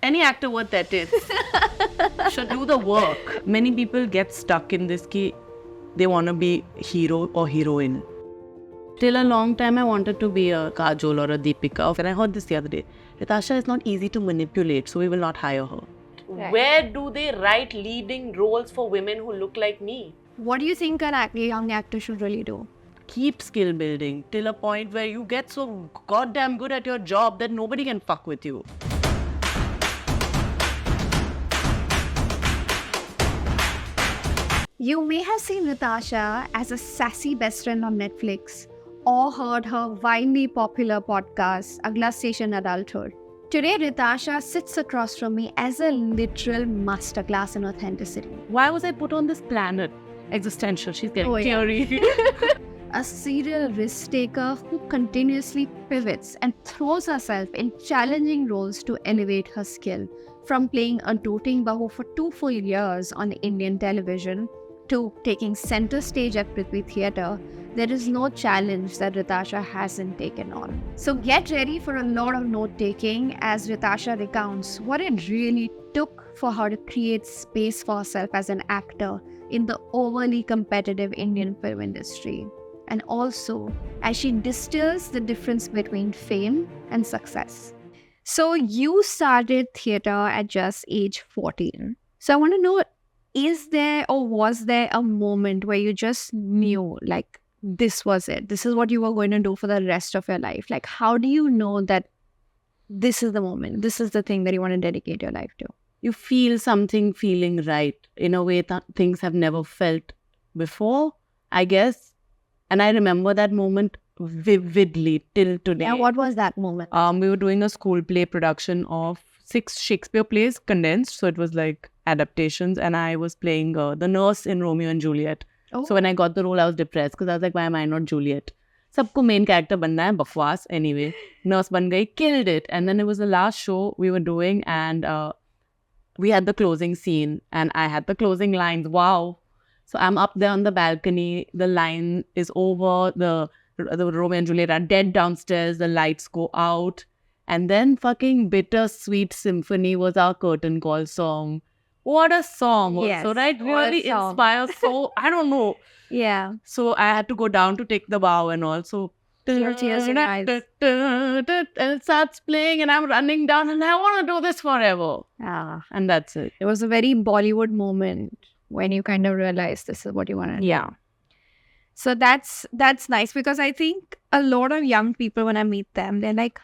Any actor worth that is should do the work. Many people get stuck in this ki they want to be hero or heroine. Till a long time I wanted to be a Kajol or a Deepika. And I heard this the other day. Natasha is not easy to manipulate, so we will not hire her. Right. Where do they write leading roles for women who look like me? What do you think a young actor should really do? Keep skill building till a point where you get so goddamn good at your job that nobody can fuck with you. You may have seen Natasha as a sassy best friend on Netflix or heard her widely popular podcast, Agla Station Adulthood. Today, Natasha sits across from me as a literal masterclass in authenticity. Why was I put on this planet? Existential. She's getting Oh, yeah. teary. A serial risk taker who continuously pivots and throws herself in challenging roles to elevate her skill. From playing a doting bahu for 2 full years on Indian television to taking center stage at Prithvi Theatre, there is no challenge that Ritasha hasn't taken on. So get ready for a lot of note-taking as Ritasha recounts what it really took for her to create space for herself as an actor in the overly competitive Indian film industry. And also as she distills the difference between fame and success. So you started theatre at just age 14. So I want to know, is there or was there a moment where you just knew, like, this was it? This is what you were going to do for the rest of your life? Like, how do you know that this is the moment? This is the thing that you want to dedicate your life to? You feel something feeling right in a way that things have never felt before, I guess. And I remember that moment vividly till today. Yeah, what was that moment? We were doing a school play production of 6 Shakespeare plays condensed. So it was like adaptations. And I was playing the nurse in Romeo and Juliet. Oh. So when I got the role, I was depressed because I was like, why am I not Juliet? Sabko main character banna hai, bakwas. Anyway, nurse ban gayi, killed it. And then it was the last show we were doing and we had the closing scene and I had the closing lines. Wow. So I'm up there on the balcony. The line is over. The Romeo and Juliet are dead downstairs. The lights go out. And then fucking Bittersweet Symphony was our curtain call song. What a song. Yes, So, right? what a Really song. inspires. So, I don't know. Yeah. So, I had to go down to take the bow and also. Tears in your eyes. And it starts playing and I'm running down and I want to do this forever. Ah, And that's it. it was a very Bollywood moment when you kind of realized this is what you want to do. Yeah. So that's nice because I think a lot of young people, when I meet them, they're like,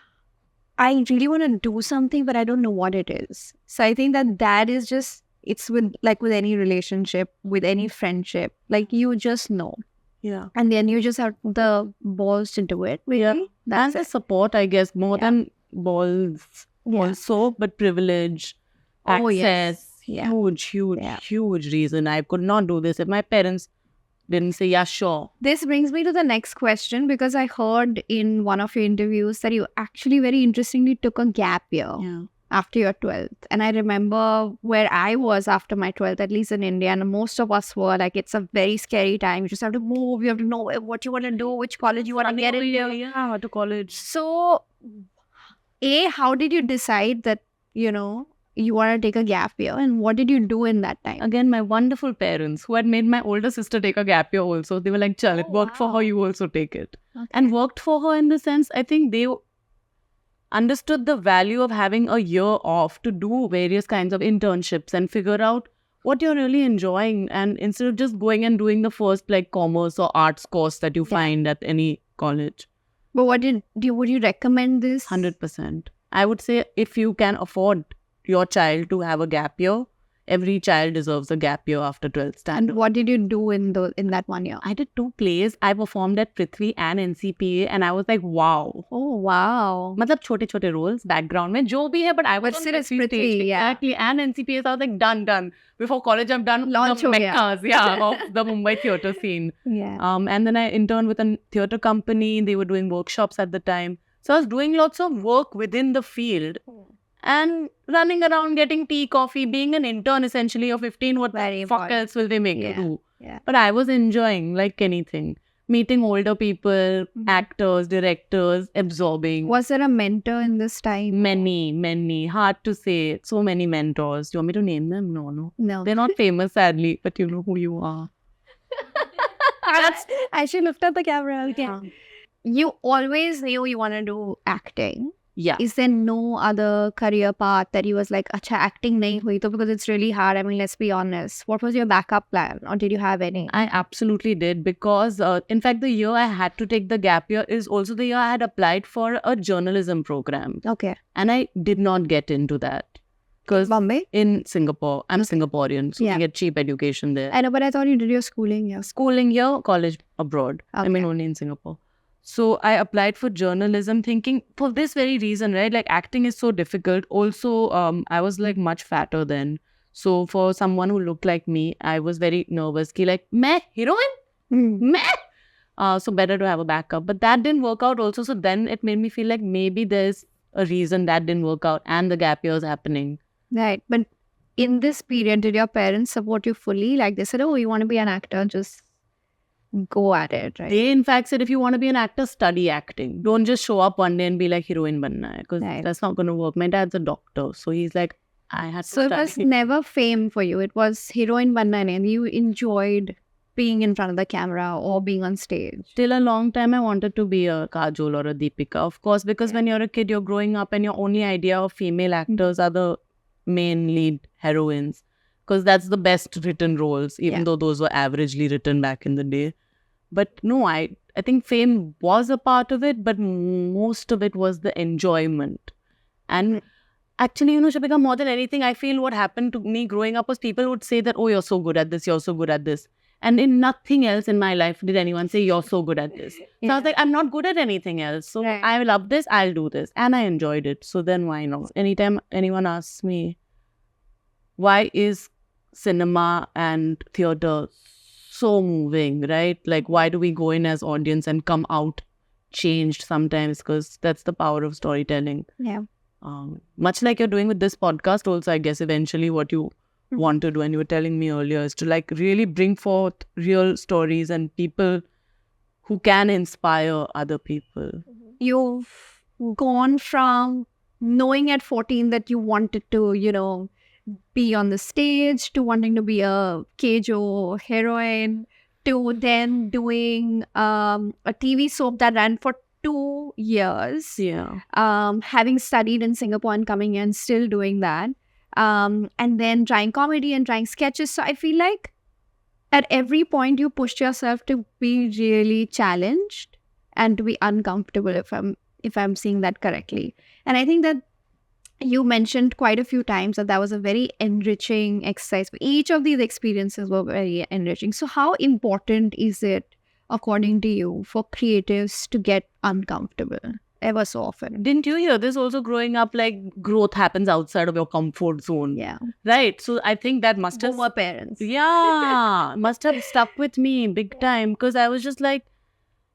I really want to do something, but I don't know what it is. So I think that is just, it's with any relationship, with any friendship, like you just know. Yeah. And then you just have the balls to do it. Really. Yeah. That's And the it. support, I guess, more Yeah. than balls Yeah. also, but privilege, Oh, access, yes. Yeah. Yeah. huge reason. I could not do this if my parents didn't say, yeah, sure. This brings me to the next question because I heard in one of your interviews that you actually very interestingly took a gap year Yeah. after your 12th. And I remember where I was after my 12th, at least in India, and most of us were like, it's a very scary time. You just have to move. You have to know what you want to do, which college you want to get into. Yeah, to college. So, how did you decide that, you want to take a gap year? And what did you do in that time? Again, my wonderful parents who had made my older sister take a gap year also. They were like, chal, it Oh, worked for wow. her, you also take it. Okay. And worked for her in the sense, I think they understood the value of having a year off to do various kinds of internships and figure out what you're really enjoying. And instead of just going and doing the first like commerce or arts course that you Yeah. find at any college. But would you recommend this? 100%. I would say if you can afford your child to have a gap year, every child deserves a gap year after 12th standard. And what did you do in that 1 year? I did 2 plays. I performed at Prithvi and NCPA and I was like, wow. Oh, wow. मतलब छोटे roles background में जो भी है, but I was But on still it's Prithvi Prithvi, stage. yeah. Exactly. And NCPA, so I was like, done. Before college, I've done Launch the ho gaya. meccas, of the Mumbai theatre scene. Yeah. And then I interned with a theatre company. They were doing workshops at the time. So I was doing lots of work within the field and running around getting tea, coffee, being an intern essentially of 15. What Very the fuck important. else will they make you Yeah. do? Yeah. But I was enjoying like anything. meeting older people, actors, directors, absorbing. Was there a mentor in this time? Many. Hard to say. So many mentors. Do you want me to name them? No. No. They're not famous, sadly, but you know who you are. I should lift up the camera again. You always knew you want to do acting. Yeah. Is there no other career path that you was like, acha, acting nahi hui to, because it's really hard? I mean, let's be honest. What was your backup plan, or did you have any? I absolutely did, because in fact the year I had to take the gap year is also the year I had applied for a journalism program, Okay. and I did not get into that because Bombay? in Singapore, I'm Singaporean, so Yeah. you get cheap education there. I know, but I thought you did your schooling here. Schooling here, college abroad. I mean, Okay. only in Singapore. So I applied for journalism thinking for this very reason, right? Like acting is so difficult. Also, I was like much fatter then. So for someone who looked like me, I was very nervous. Ki like, main heroine? Meh? So better to have a backup. But that didn't work out also. So then it made me feel like maybe there's a reason that didn't work out and the gap year is happening. Right. But in this period, did your parents support you fully? Like they said, oh, you want to be an actor, just go at it, right? They in fact said, if you want to be an actor, study acting. Don't just show up one day and be like heroine banna hai, because Right. that's not going to work. My dad's a doctor, so he's like, I had to So it was study. never fame for you. It was heroine banna hai, and you enjoyed being in front of the camera or being on stage. Till a long time, I wanted to be a Kajol or a Deepika, of course, because when you're a kid, you're growing up and your only idea of female actors are the main lead heroines, because that's the best written roles, even Yeah. though those were averagely written back in the day. But no, I think fame was a part of it, but most of it was the enjoyment. And actually, Shabika, more than anything, I feel what happened to me growing up was people would say that, oh, you're so good at this, you're so good at this. And in nothing else in my life did anyone say, you're so good at this. So I was like, I'm not good at anything else. So Right. I love this, I'll do this. And I enjoyed it. So then why not? Anytime anyone asks me, why is cinema and theatre so moving, right? Like, why do we go in as audience and come out changed sometimes? Because that's the power of storytelling. Yeah. Much like you're doing with this podcast also, I guess eventually what you want to do, and you were telling me earlier, is to like really bring forth real stories and people who can inspire other people. You've gone from knowing at 14 that you wanted to, be on the stage, to wanting to be a Kejo heroine, to then doing a TV soap that ran for 2 years. Yeah. Having studied in Singapore and coming here and still doing that. And then trying comedy and trying sketches. So I feel like at every point you pushed yourself to be really challenged and to be uncomfortable, if I'm seeing that correctly. And I think that you mentioned quite a few times that was a very enriching exercise. Each of these experiences were very enriching. So how important is it, according to you, for creatives to get uncomfortable ever so often? Didn't you hear this also growing up? Like, growth happens outside of your comfort zone. Yeah. Right. So I think that must have... Boomer parents. Yeah. Must have stuck with me big time, because I was just like,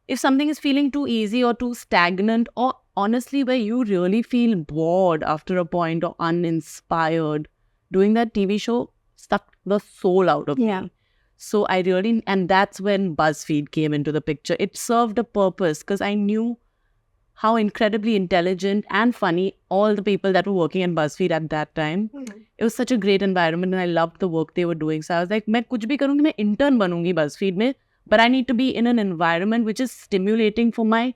if something is feeling too easy or too stagnant, or honestly where you really feel bored after a point or uninspired, doing that TV show stuck the soul out of Yeah. me. So I really, and that's when BuzzFeed came into the picture. It served a purpose, because I knew how incredibly intelligent and funny all the people that were working at BuzzFeed at that time. It was such a great environment and I loved the work they were doing. So I was like, मैं कुछ भी करूँगी, मैं intern बनूंगी BuzzFeed में, but I need to be in an environment which is stimulating for my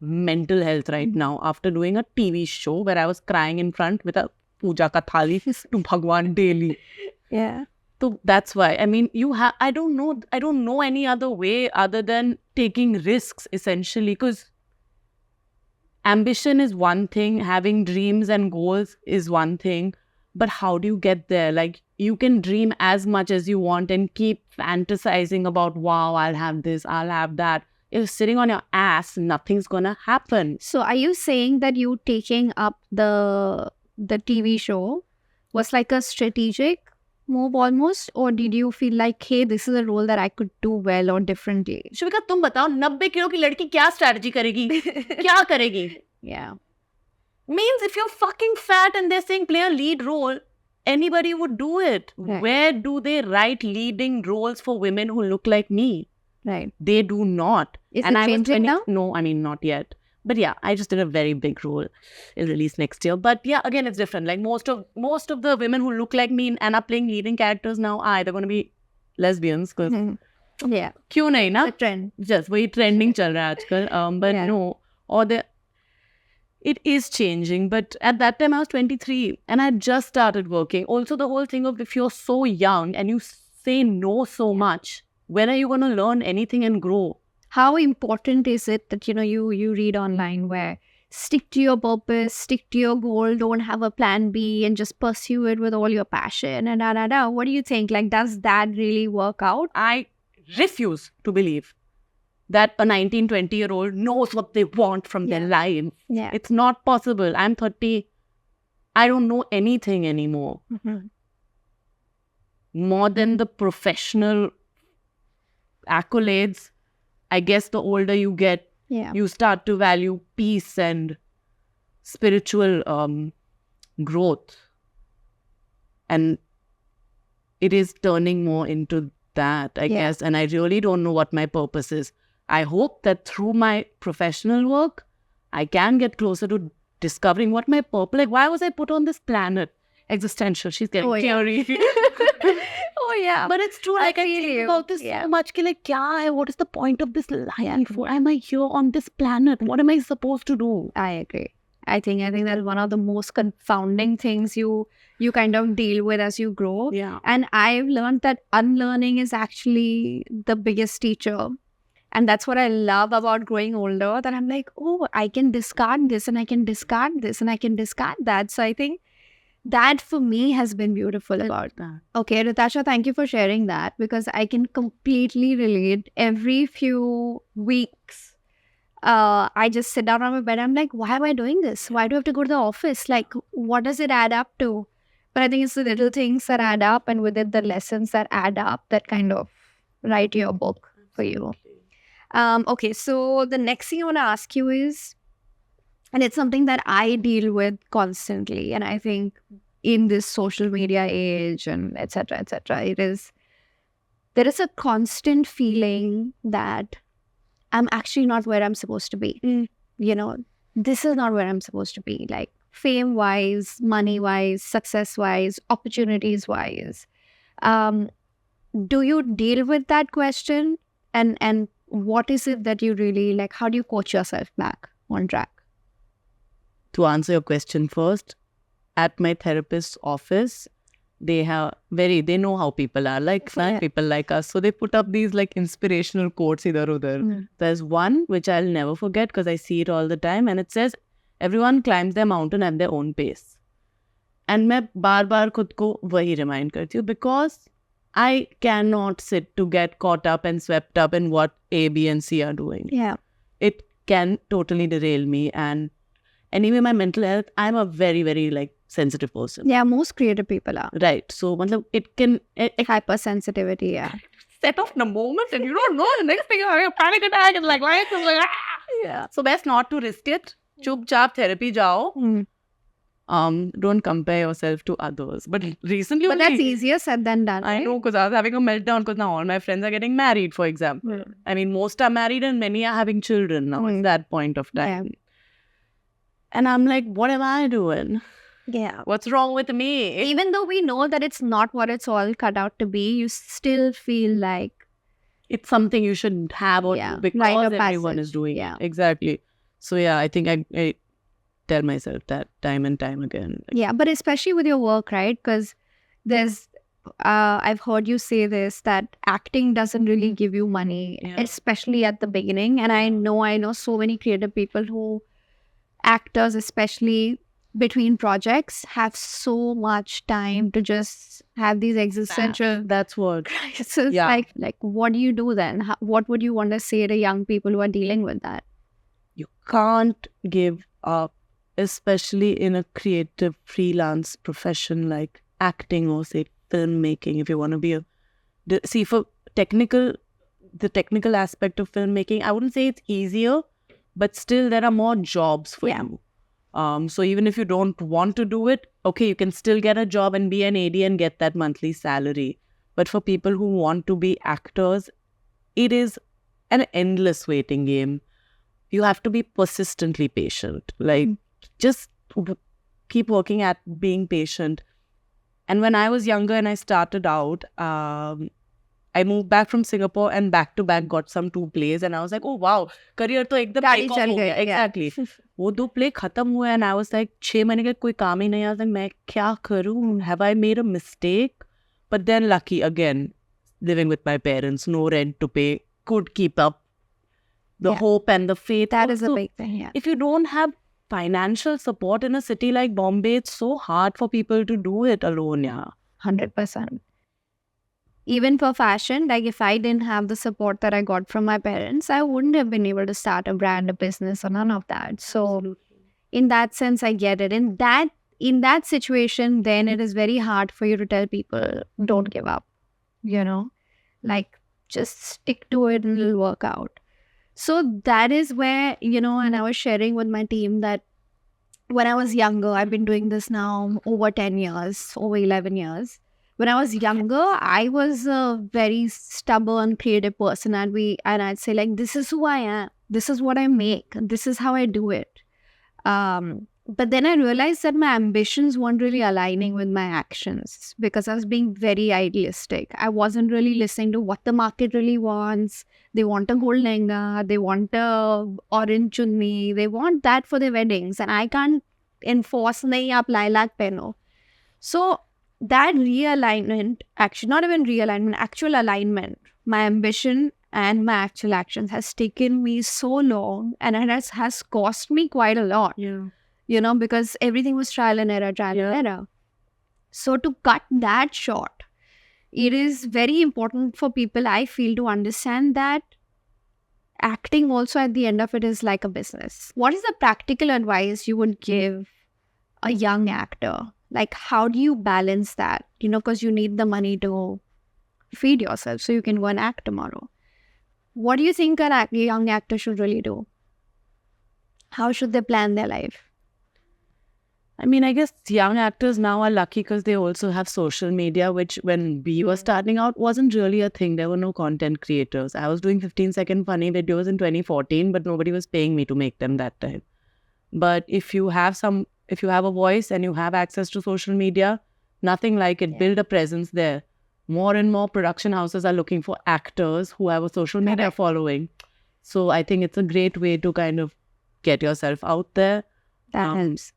mental health right now, after doing a TV show where I was crying in front with a puja ka thali to Bhagwan daily. Yeah. So that's why. I mean, I don't know any other way other than taking risks, essentially, because ambition is one thing, having dreams and goals is one thing, but how do you get there? Like, you can dream as much as you want and keep fantasizing about, wow, I'll have this, I'll have that. If you're sitting on your ass, nothing's gonna happen. So are you saying that you taking up the TV show was like a strategic move almost, or did you feel like, hey, this is a role that I could do well or differently? Shubhika, तुम बताओ, 90 kilo की लड़की क्या strategy करेगी? क्या करेगी? Yeah. Means if you're fucking fat and they're saying play a lead role, anybody would do it. Right. Where do they write leading roles for women who look like me? Right. They do not. Is And it I was changing now? No, I mean, not yet. But yeah, I just did a very big role. It'll release next year. But yeah, again, it's different. Like most of the women who look like me and are playing leading characters now are either going to be lesbians. Because Yeah. क्यों नहीं ना? The trend. Just वही trending चल रहा है आजकल. But Yeah. no, it is changing. But at that time I was 23 and I just started working. Also, the whole thing of if you're so young and you say no so much, when are you going to learn anything and grow? How important is it that you read online where stick to your purpose, stick to your goal, don't have a plan B, and just pursue it with all your passion and da. What do you think? Like, does that really work out? I refuse to believe that a 19, 20-year-old knows what they want from their life. Yeah. It's not possible. I'm 30. I don't know anything anymore. More than the professional accolades, I guess the older you get, you start to value peace and spiritual growth. And it is turning more into that, I guess. And I really don't know what my purpose is. I hope that through my professional work, I can get closer to discovering what my purpose, like why was I put on this planet? Existential. She's getting teary. Oh yeah. But it's true. Like I think about this so much. Like, kya hai? What is the point of this life? Why am I here on this planet? What am I supposed to do? I agree. I think that's one of the most confounding things you kind of deal with as you grow. Yeah. And I've learned that unlearning is actually the biggest teacher. And that's what I love about growing older, that I'm like, oh, I can discard this and I can discard this and I can discard that. So I think that for me has been beautiful about that. Okay, Ritasha, thank you for sharing that, because I can completely relate. Every few weeks, I just sit down on my bed. I'm like, why am I doing this? Why do I have to go to the office? Like, what does it add up to? But I think it's the little things that add up, and with it, the lessons that add up that kind of write your book for you. Okay, so the next thing I want to ask you is, and it's something that I deal with constantly, and I think in this social media age and etc., there is a constant feeling that I'm actually not where I'm supposed to be. This is not where I'm supposed to be. Like fame-wise, money-wise, success-wise, opportunities-wise. Do you deal with that question? And what is it that you really like? How do you coach yourself back on track? To answer your question first, at my therapist's office, they know how people are, like people like us. So they put up these like inspirational quotes idhar udhar. There's one which I'll never forget because I see it all the time, and it says, everyone climbs their mountain at their own pace. And मैं बार-बार खुद को वही remind करती हूँ, because I cannot sit to get caught up and swept up in what A, B, and C are doing. Yeah. It can totally derail me. And anyway, my mental health, I'm a very, very like sensitive person. Yeah, most creative people are. Right. So it can... Hypersensitivity, yeah. Set off in a moment and you don't know. The next thing you're having a panic attack and like life is like... Yeah. So best not to risk it. Chup-chap therapy jao. Don't compare yourself to others. But recently... But that's easier said than done, right? I know, because I was having a meltdown because now all my friends are getting married, for example. I mean, most are married and many are having children now at that point of time. Yeah. And I'm like, what am I doing? Yeah. What's wrong with me? Even though we know that it's not what it's all cut out to be, you still feel like it's something you should have or do because everyone is doing it. Exactly. So yeah, I think I tell myself that time and time again. Yeah, but especially with your work, right? Because there's, I've heard you say this, that acting doesn't really give you money, especially at the beginning. And I know so many creative people who, actors especially, between projects have so much time to just have these existential crises. Like what do you do then? What would you want to say to young people who are dealing with that? You can't give up, especially in a creative freelance profession like acting or say filmmaking. If you want to be for the technical aspect of filmmaking, I wouldn't say it's easier, but still there are more jobs for you. So even if you don't want to do it, okay, you can still get a job and be an AD and get that monthly salary. But for people who want to be actors, it is an endless waiting game. You have to be persistently patient. Like, just keep working at being patient. And when I was younger and I started out, I moved back from Singapore and back to back got some 2 plays, and I was like, oh wow, career तो एकदम गाड़ी take off चल हो गई, गया. Exactly. वो 2 play खत्म हुए and I was like 6 महीने का कोई काम ही नहीं. I was like, मैं क्या करूँ? Have I made a mistake? But then lucky again, living with my parents, no rent to pay, could keep up the Yeah. hope and the faith. That is a Also, big thing, yeah. if you don't have financial support in a city like Bombay, it's so hard for people to do it alone. Yeah. 100%. Even for fashion, like if I didn't have the support that I got from my parents, I wouldn't have been able to start a brand, a business, or none of that. So in that sense, I get it. In that situation, then it is very hard for you to tell people, don't give up, like just stick to it and it'll work out. So that is where, and I was sharing with my team that when I was younger, I've been doing this now over 10 years, over 11 years. When I was younger, I was a very stubborn, creative person, and I'd say like, this is who I am, this is what I make, this is how I do it. But then I realized that my ambitions weren't really aligning with my actions because I was being very idealistic. I wasn't really listening to what the market really wants. They want a gold lehenga, they want a orange chunni, they want that for their weddings, and I can't enforce nahi aap lilac pehno. So that realignment, actually not even realignment, actual alignment, my ambition and my actual actions has taken me so long, and it has cost me quite a lot. Yeah. Because everything was trial and error. So to cut that short, it is very important for people, I feel, to understand that acting also at the end of it is like a business. What is the practical advice you would give a young actor? Like, how do you balance that? Because you need the money to feed yourself so you can go and act tomorrow. What do you think a young actor should really do? How should they plan their life? I mean, I guess young actors now are lucky because they also have social media, which when we were starting out wasn't really a thing. There were no content creators. I was doing 15-second funny videos in 2014, but nobody was paying me to make them that time. But if you have a voice and you have access to social media, nothing like it. Yeah. Build a presence there. More and more production houses are looking for actors who have a social media following. So I think it's a great way to kind of get yourself out there. That helps.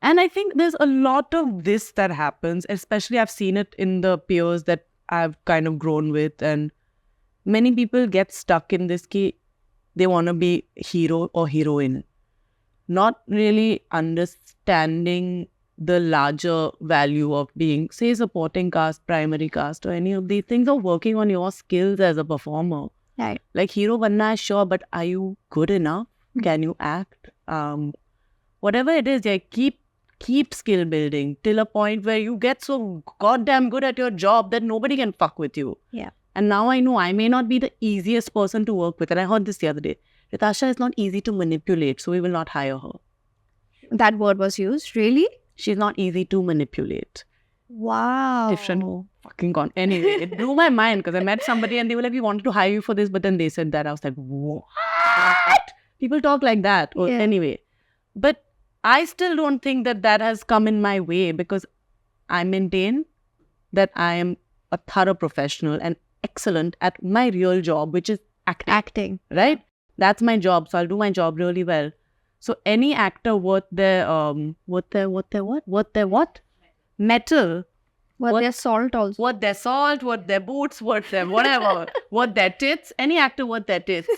And I think there's a lot of this that happens, especially I've seen it in the peers that I've kind of grown with. And many people get stuck in this ki they want to be hero or heroine, not really understanding the larger value of being, say, supporting cast, primary cast, or any of these things, or working on your skills as a performer. Right. Like hero banna is sure, but are you good enough? Can you act? Whatever it is, yeah, keep skill building till a point where you get so goddamn good at your job that nobody can fuck with you. Yeah. And now I know I may not be the easiest person to work with. And I heard this the other day. Ritasha is not easy to manipulate, so we will not hire her. That word was used? Really? She's not easy to manipulate. Wow. Different fucking con. Anyway, it blew my mind because I met somebody and they were like, we wanted to hire you for this, but then they said that. I was like, what? People talk like that. Or Yeah. Anyway. But I still don't think that has come in my way because I maintain that I am a thorough professional and excellent at my real job, which is acting. Right? That's my job. So I'll do my job really well. So any actor worth their metal, What their salt also. worth their salt, worth their boots, worth their whatever, worth their tits, any actor worth their tits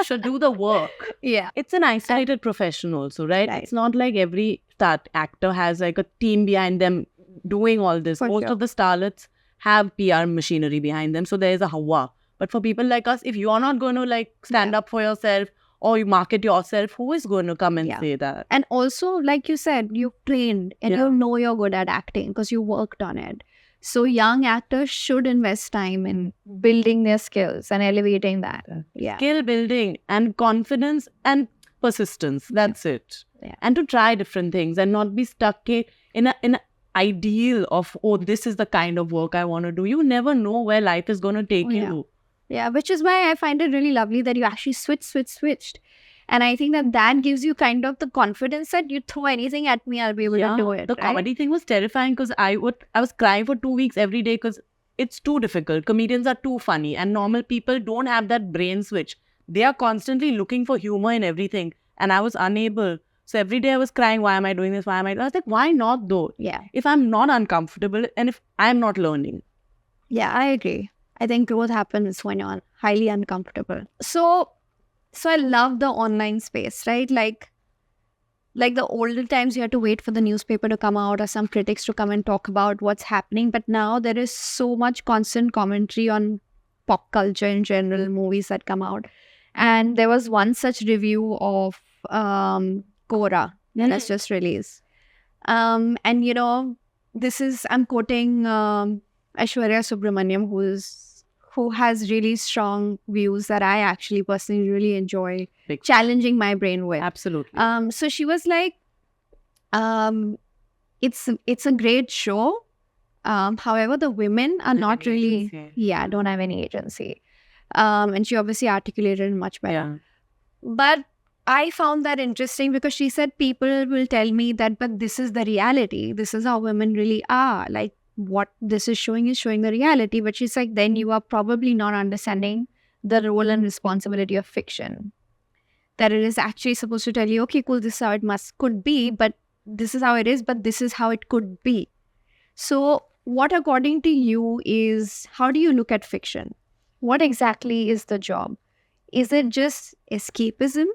should do the work. Yeah. It's an isolated profession also, right? Right. It's not like every actor has like a team behind them doing all this. For Most sure. of the starlets have PR machinery behind them. So there is a hawa. But for people like us, if you're not going to like stand up for yourself or you market yourself, who is going to come and Yeah. say that? And also, like you said, you've trained and Yeah. you know you're good at acting because you worked on it. So young actors should invest time in building their skills and elevating that. Yeah. Skill building and confidence and persistence. That's it. Yeah. And to try different things and not be stuck in an ideal of, oh, this is the kind of work I want to do. You never know where life is going to take Oh, yeah. you. Yeah, which is why I find it really lovely that you actually switched. And I think that gives you kind of the confidence that you throw anything at me, I'll be able to do it. The right? comedy thing was terrifying because I was crying for 2 weeks every day because it's too difficult. Comedians are too funny, and normal people don't have that brain switch. They are constantly looking for humor in everything, and I was unable. So every day I was crying, why am I doing this? Why am I was like, why not though? Yeah. If I'm not uncomfortable and if I'm not learning. Yeah, I agree. I think growth happens when you're highly uncomfortable. So I love the online space, right? Like the older times you had to wait for the newspaper to come out or some critics to come and talk about what's happening. But now there is so much constant commentary on pop culture in general, movies that come out. And there was one such review of Korra that's just released. And I'm quoting Aishwarya Subramaniam, who has really strong views that I actually personally really enjoy challenging my brain with. Absolutely. So she was like, it's a great show. However, the women are not really, don't have any agency. And she obviously articulated it much better. Yeah. But I found that interesting because she said people will tell me that, but this is the reality. This is how women really are. Like, what this is showing the reality. But she's like, then you are probably not understanding the role and responsibility of fiction. That it is actually supposed to tell you, okay, cool, this is how it could be, but this is how it is, but this is how it could be. So what, according to you, is, how do you look at fiction? What exactly is the job? Is it just escapism,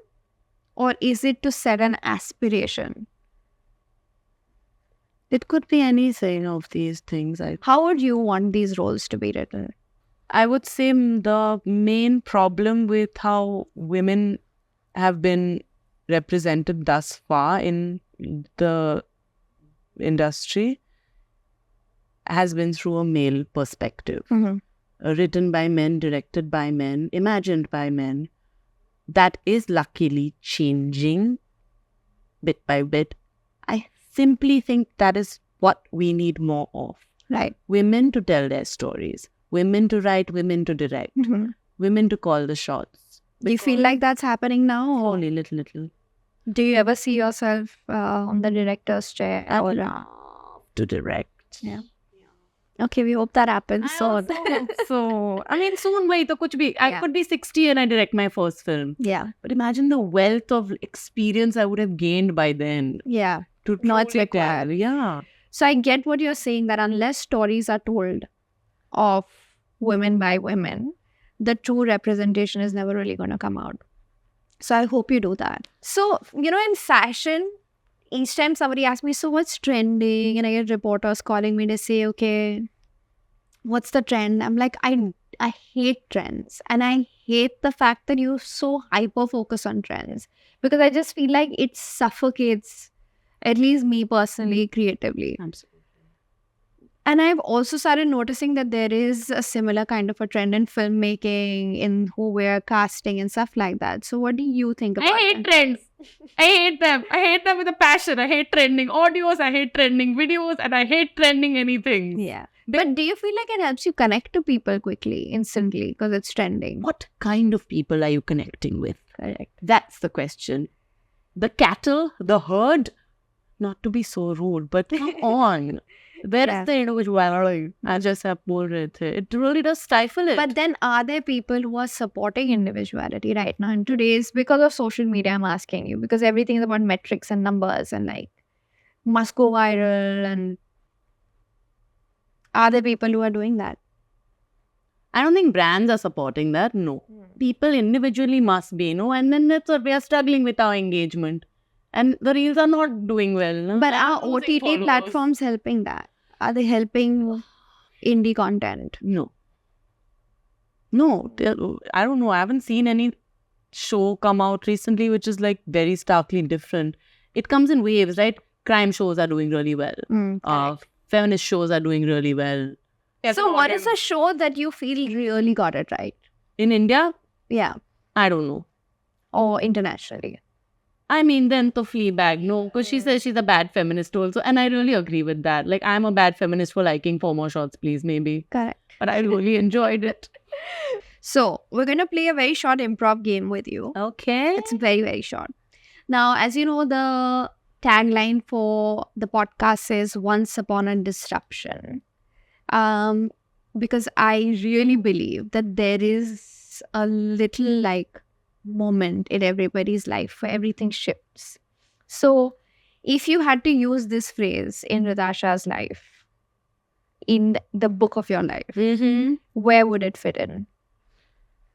or is it to set an aspiration? It could be anything of these things. How would you want these roles to be written? I would say the main problem with how women have been represented thus far in the industry has been through a male perspective. Written by men, directed by men, imagined by men. That is luckily changing bit by bit. I simply think that is what we need more of. Right. Women to tell their stories. Women to write, women to direct. Women to call the shots. Do you feel like that's happening now? Or only little. do you ever see yourself on the director's chair? I would love to direct. Yeah. Okay, we hope that happens soon. So, I mean, soon, wait, kuch bhi. I could be 60 and I direct my first film. Yeah. But imagine the wealth of experience I would have gained by then. Yeah. To No, it's truly required. tell. Yeah. So I get what you're saying, that unless stories are told of women by women, the true representation is never really going to come out. So I hope you do that. So, in fashion, each time somebody asks me, so what's trending? And I get reporters calling me to say, okay, what's the trend? I'm like, I hate trends. And I hate the fact that you so hyper-focus on trends. Because I just feel like it suffocates, at least me personally, creatively. Absolutely. And I've also started noticing that there is a similar kind of a trend in filmmaking, in who we're casting and stuff like that. So what do you think about I hate trends. I hate them. I hate them with a passion. I hate trending audios. I hate trending videos. And I hate trending anything. Yeah. But do you feel like it helps you connect to people quickly, instantly, because it's trending? What kind of people are you connecting with? Correct. That's the question. The cattle, the herd, not to be so rude, but come on. Where is the individuality? I just have told it. It really does stifle it. But then are there people who are supporting individuality right now in today's, because of social media, I'm asking you, because everything is about metrics and numbers and like must go viral, and are there people who are doing that? I don't think brands are supporting that. No. People individually must be, and then that's what we are struggling with our engagement. And the reels are not doing well. No? But are OTT platforms helping that? Are they helping indie content? No, I don't know. I haven't seen any show come out recently which is like very starkly different. It comes in waves, right? Crime shows are doing really well. Feminist shows are doing really well. So what is a show that you feel really got it right? In India? Yeah. I don't know. Or internationally? I mean, then to Fleabag, no, because she says she's a bad feminist also. And I really agree with that. Like, I'm a bad feminist for liking 4 more shots, please, maybe. Correct. But I really enjoyed it. So we're going to play a very short improv game with you. Okay. It's very, very short. Now, as you know, the tagline for the podcast is Once Upon a Disruption. Because I really believe that there is a little like moment in everybody's life where everything shifts. So if you had to use this phrase in Natasha's life, in the book of your life, where would it fit in?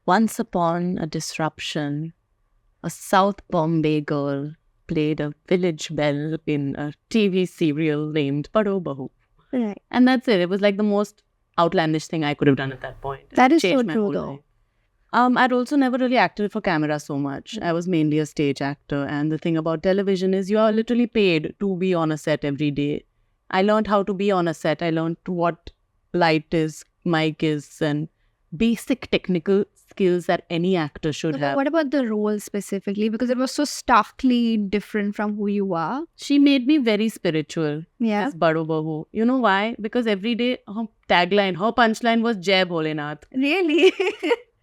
Once upon a disruption, a South Bombay girl played a village belle in a TV serial named Pado Bahu. Right. And that's it. It was like the most outlandish thing I could have done at that point. That is Changed so my true, whole though. life. I'd also never really acted for camera so much. I was mainly a stage actor. And the thing about television is you are literally paid to be on a set every day. I learned how to be on a set. I learned what light is, mic is, and basic technical skills that any actor should But have. what about the role specifically? Because it was so starkly different from who you are. She made me very spiritual. Yeah. This Bado Bahu. You know why? Because every day her tagline, her punchline was Jai Bholenath. Really?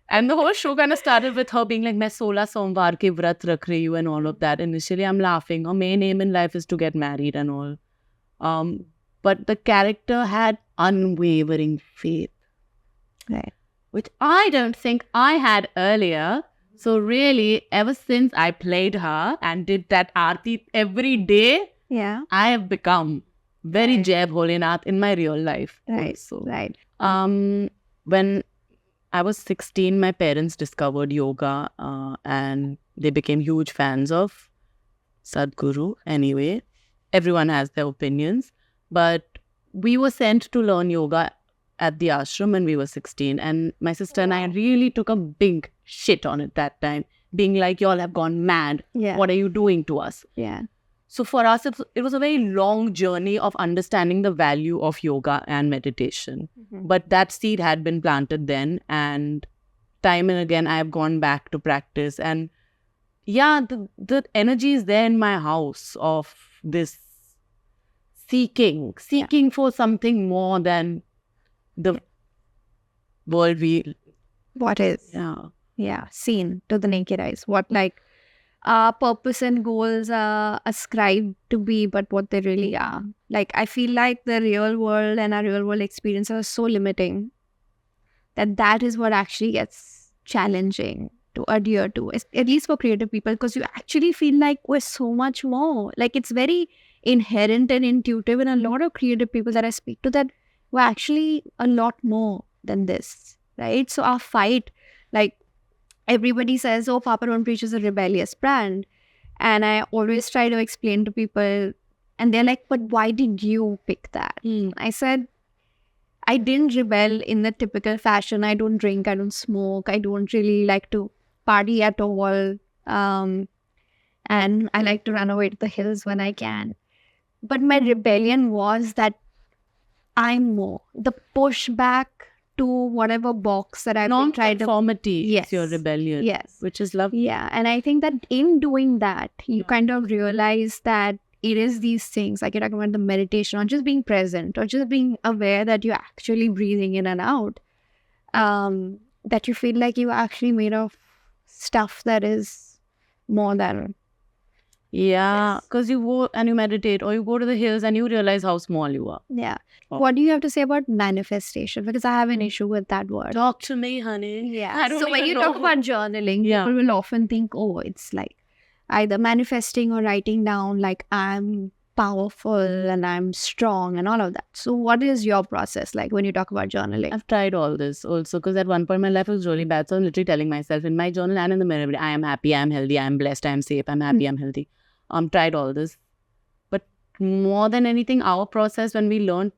And the whole show kind of started with her being like, "Main 16 Somvar ke vrat rakh rahi hu," and all of that. Initially, I'm laughing. Her main aim in life is to get married and all. But the character had unwavering faith, Right. which I don't think I had earlier. So really, ever since I played her and did that aarti every day, Yeah. I have become very Right. Jai Bholenath in my real life. Right. Also. Right. When I was 16, my parents discovered yoga and they became huge fans of Sadhguru. Anyway, everyone has their opinions. But we were sent to learn yoga at the ashram when we were 16. And my sister and I really took a big shit on it that time, being like, y'all have gone mad. Yeah. What are you doing to us? Yeah. So for us, it was a very long journey of understanding the value of yoga and meditation. But that seed had been planted then, and time and again I have gone back to practice. And yeah, the energy is there in my house of this seeking for something more than the world we What is? yeah. Yeah. Seen to the naked eyes. What like our purpose and goals are ascribed to be, but what they really are. Like I feel like the real world and our real world experiences are so limiting that is what actually gets challenging to adhere to, at least for creative people, because you actually feel like we're so much more. Like it's very inherent and intuitive in a lot of creative people that I speak to, that we're actually a lot more than this, right? So our fight, like everybody says, oh, Papa Don't Preach is a rebellious brand. And I always try to explain to people, and they're like, but why did you pick that? I said, I didn't rebel in the typical fashion. I don't drink, I don't smoke, I don't really like to party at all. And I like to run away to the hills when I can. But my rebellion was that I'm more. The pushback to whatever box that I've been trying to... Non-conformity Yes. is your rebellion. Yes. Which is lovely. Yeah. And I think that in doing that, you kind of realize that it is these things, like you're talking about the meditation, or just being present, or just being aware that you're actually breathing in and out, that you feel like you're actually made of stuff that is more than... Yeah, Yes. because you go and you meditate, or you go to the hills and you realize how small you are. Yeah. Oh. What do you have to say about manifestation? Because I have an issue with that word. Talk to me, honey. Yeah. I don't So when even you know. talk about journaling, Yeah. people will often think, oh, it's like either manifesting or writing down, like I'm powerful and I'm strong and all of that. So what is your process like when you talk about journaling? I've tried all this also, because at one point my life was really bad. So I'm literally telling myself in my journal and in the mirror every day, I am happy, I am healthy, I am blessed, I am safe, I'm happy, I'm healthy. Tried all this. But more than anything, our process when we learned,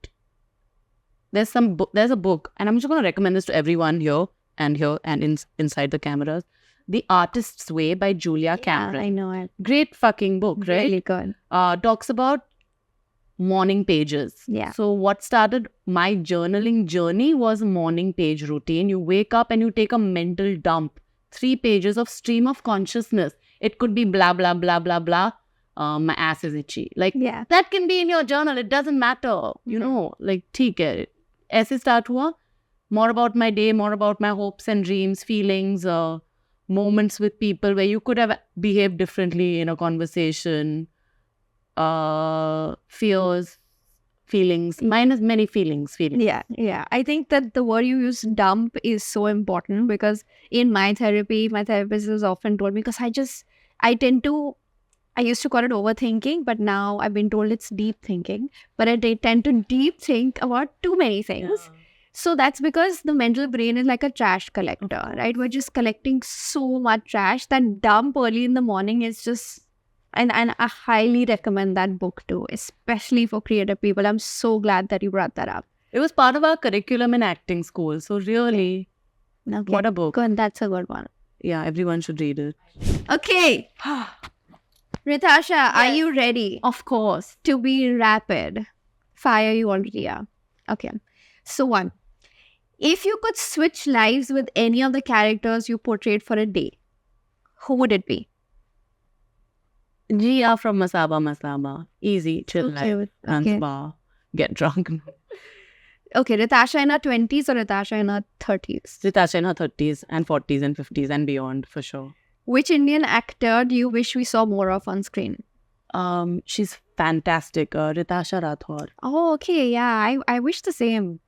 there's a book, and I'm just going to recommend this to everyone here and inside the cameras. The Artist's Way by Julia Cameron. I know it. Great fucking book, right? Really good. Talks about morning pages. Yeah. So what started my journaling journey was a morning page routine. You wake up and you take a mental dump. 3 pages of stream of consciousness. It could be blah, blah, blah, blah, blah. My ass is itchy. Like, Yeah. that can be in your journal. It doesn't matter. You know, like, theek hai. ऐसे start हुआ. more about my day, more about my hopes and dreams, feelings, moments with people where you could have behaved differently in a conversation, fears, feelings. Mine is many feelings. Yeah. I think that the word you use, dump, is so important because in my therapy, my therapist has often told me, because I used to call it overthinking, but now I've been told it's deep thinking. But I tend to deep think about too many things. So that's because the mental brain is like a trash collector, right? We're just collecting so much trash that dump early in the morning is just, and I highly recommend that book too, especially for creative people. I'm so glad that you brought that up. It was part of our curriculum in acting school. So really, Okay. what a book. Good, that's a good one. Yeah, everyone should read it. Okay. Ritasha, are you ready Of course. to be rapid? Fire, you already are. Okay. So one, if you could switch lives with any of the characters you portrayed for a day, who would it be? Gia from Masaba. Easy, chill life. Dance Okay. bar, get drunk. Okay, Ritasha in her 20s or Ritasha in her 30s? Ritasha in her 30s and 40s and 50s and beyond, for sure. Which Indian actor do you wish we saw more of on screen? She's fantastic. Ritasha Rathore. Oh, okay. Yeah, I wish the same.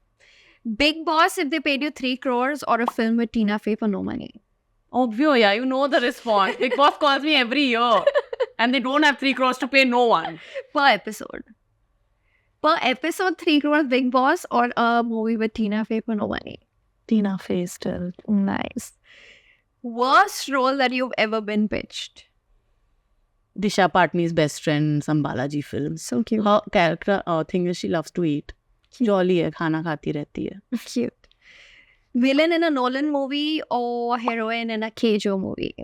Big Boss, if they paid you 3 crores, or a film with Tina Fey for no money? Obvio, yeah, you know the response. Big Boss calls me every year. And they don't have 3 crores to pay no one. Per episode. Per episode, 3 crores Big Boss, or a movie with Tina Fey for no money? Tina Fey still. Nice. Worst role that you've ever been pitched? Disha Patni's best friend in some Balaji films. So cute. Her character thing is she loves to eat. Jolly hai, khana khati rehti hai. Cute. Villain in a Nolan movie or heroine in a Keijo movie?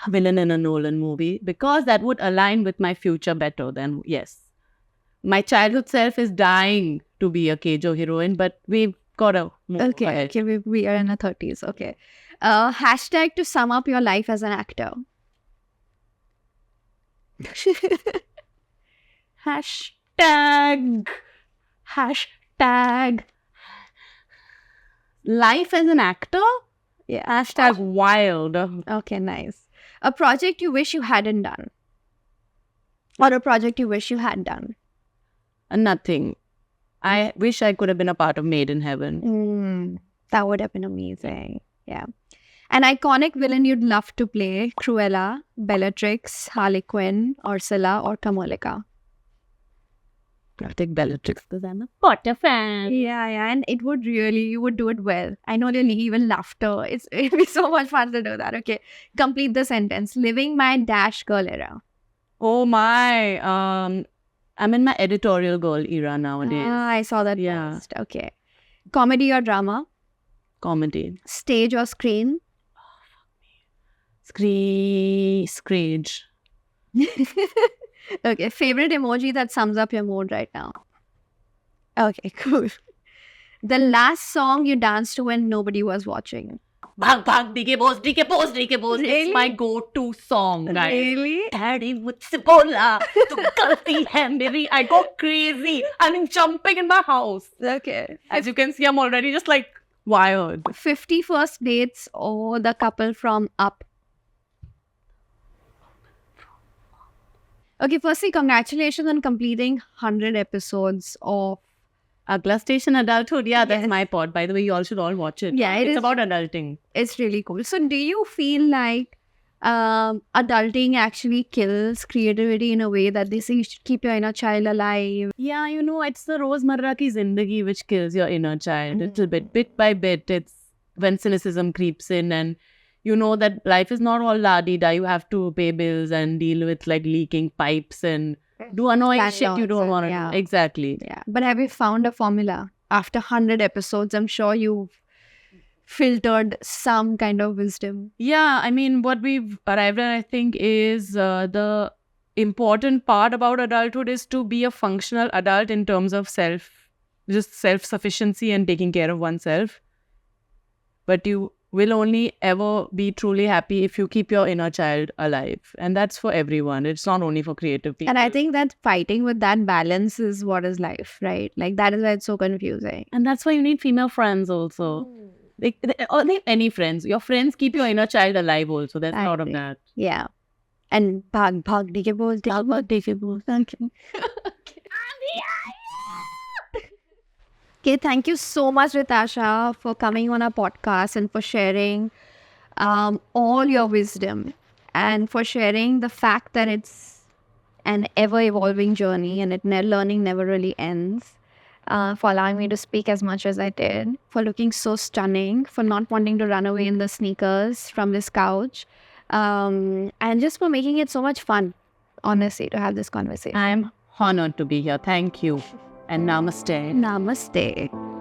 Villain in a Nolan movie, because that would align with my future better than, yes. My childhood self is dying to be a Keijo heroine, but we've got to move ahead. Okay, we are in our 30s. Okay. Hashtag to sum up your life as an actor. Hashtag life as an actor? Yeah. Hashtag wild. Okay, nice. A project you wish you hadn't done. Or a project you wish you had done. Nothing. I wish I could have been a part of Made in Heaven. That would have been amazing. Yeah. An iconic villain you'd love to play: Cruella, Bellatrix, Harley Quinn, Ursula, or Kamalika? I'll take Bellatrix because I'm a Potter fan. Yeah, and you would do it well. I know you'll even laughter. It'd be so much fun to do that. Okay, complete the sentence. Living my dash girl era. Oh my. I'm in my editorial girl era nowadays. I saw that Yeah. post. Okay. Comedy or drama? Comedy. Stage or screen? Screech. Okay. Favorite emoji that sums up your mood right now? Okay, cool. The last song you danced to when nobody was watching? Bhag bhag DK boss, DK boss, DK boss. Really? It's my go-to song, guys. Really? Daddy mujhse bola, tu galti hai meri. I go crazy. I'm jumping in my house. Okay. As you can see, I'm already just like wired. 50 first dates or the couple from Up? Okay, firstly, congratulations on completing 100 episodes of... Agla Station Adulthood. Yeah, that's Yes. my pod. By the way, you all should all watch it. Yeah, it it's is. about adulting. It's really cool. So do you feel like adulting actually kills creativity in a way that they say you should keep your inner child alive? Yeah, you know, it's the Rozmarra ki zindagi which kills your inner child. Little bit by bit. It's when cynicism creeps in and you know that life is not all la-di-da. You have to pay bills and deal with like leaking pipes and do annoying shit you Landlords don't and- want to yeah. do. Exactly. Yeah. But have you found a formula? After 100 episodes, I'm sure you've filtered some kind of wisdom. Yeah, I mean, what we've arrived at, I think, is the important part about adulthood is to be a functional adult in terms of self-sufficiency and taking care of oneself. But you will only ever be truly happy if you keep your inner child alive. And that's for everyone. It's not only for creative people. And I think that fighting with that balance is what is life, right? Like that is why it's so confusing. And that's why you need female friends also. Or any friends. Your friends keep your inner child alive also. There's a I lot of agree. that. Yeah. And bhag deke bolte. Okay, thank you so much, Ritasha, for coming on our podcast and for sharing all your wisdom and for sharing the fact that it's an ever-evolving journey and learning never really ends. For allowing me to speak as much as I did, for looking so stunning, for not wanting to run away in the sneakers from this couch, and just for making it so much fun, honestly, to have this conversation. I'm honored to be here. Thank you. And namaste. Namaste.